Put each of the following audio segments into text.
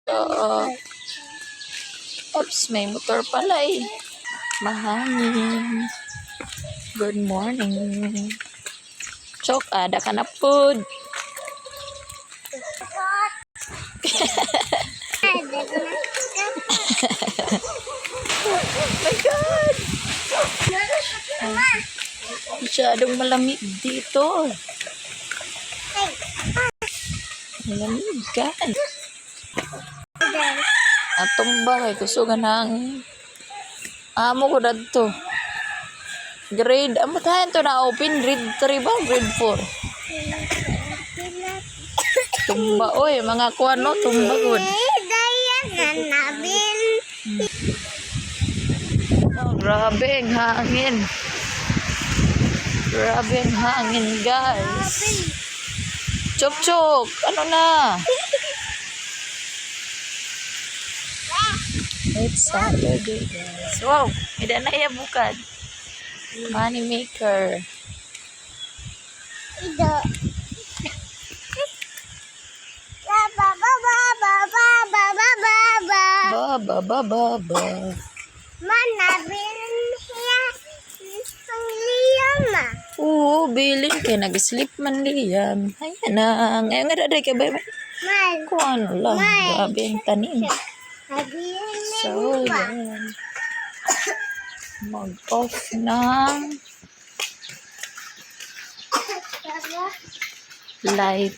Oo. Oops, may motor pala eh. Mahangin. Good morning. Chok, ada ka na food. Oh my God! Masyadong malamig dito. Malamig ka. Atong bahay, kusugan hangin. Amo ko dadto. Grade, amo tayo to na open. Grade 3 ba? Grade 4? Tumba, oy. Mga kuano, tumba good. Oh, grabe ang hangin. Grabe ang hangin, guys. Chok-chok, ano na? It's Saturday, guys. Wow, hindi na iya bukad. Money maker. Ida. Ba. Mana bilin hiya pangliyam. Oo, bilin kay nag-sleep man liyan. Ayan na. Ngayon nga daday ka ba? Mal. Kung ano lang. Grabe ang tanim. Nabilin So, yan. Mag-off ng light.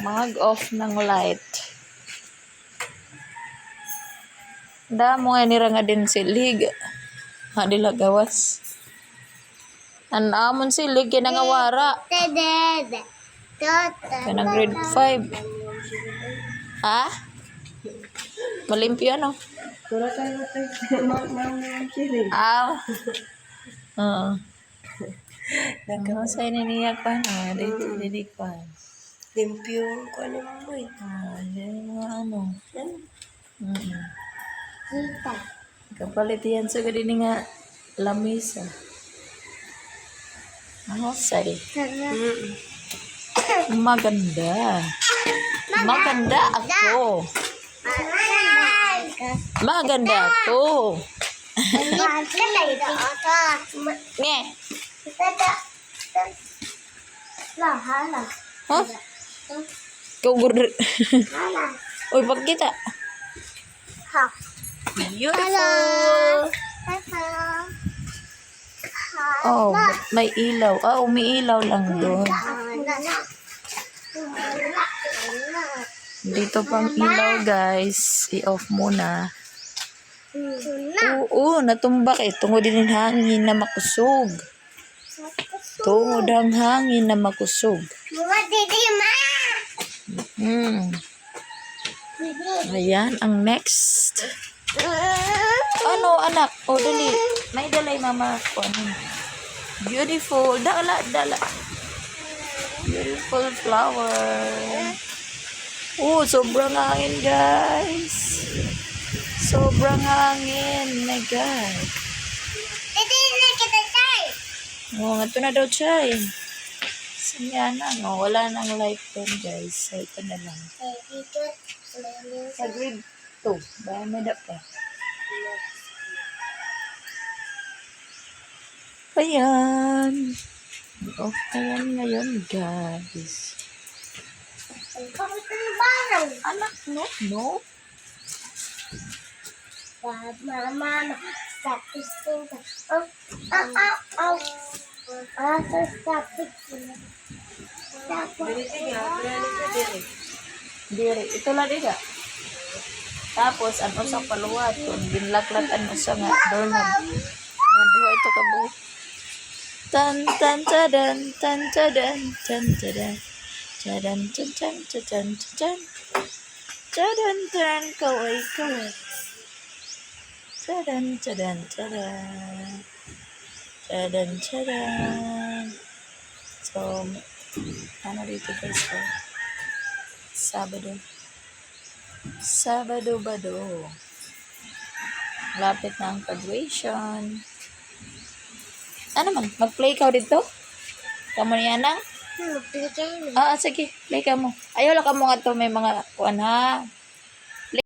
Mag-off ng light. Damo nga nira nga din silig. Hadila gawas. Anamon silig kinangawara. Tedede. Kanang grade 5. Ha? Malimpyo no? Aw. Oo. Nagkamasay na niya pa na. Didi pa. Limpyo ko ano mo eh. Ano? Kita. Kapalit yan sa ganini nga lamisa. Ano say? Maganda. Maganda ako. Maganda ako. Nye. Huh? Kau Uy, pag kita. Beautiful. Oh, may ilaw. Umiilaw lang doon. Dito pang ilaw, guys. I-off muna. Oo, natumba kay tungod din ang hangin na makusog. Tungod ang hangin na makusog. Ayan, ang next. Ano, anak? O, dali. May dalay, mama. O, ano? Beautiful. Dala. Beautiful flower. Oh, sobrang hangin, guys. Sobrang hangin. My God. Oh, nga ito na daw, Chay. Sanya na, no? Wala nang light doon, guys. So, ito na lang. Sa grade 2. Bahay may da pa. Ayan. Off na yan ngayon, guys. Anak, no? Mama, stop this thing. Diri. Ito lang diga. Tapos, ano sa paluwat. Kung ginlaklat, ano sa nga doorknob. Nga duha ito ka buhok. Tan. Kaway. So, ano dito guys ko? Sabado bado. Lapit na ang graduation. Ano man? Mag-play ka dito? Kamu niya nang? Pili kayo. Sige, play ka mo. Ayaw lang ka mo nga to may mga kuan ha.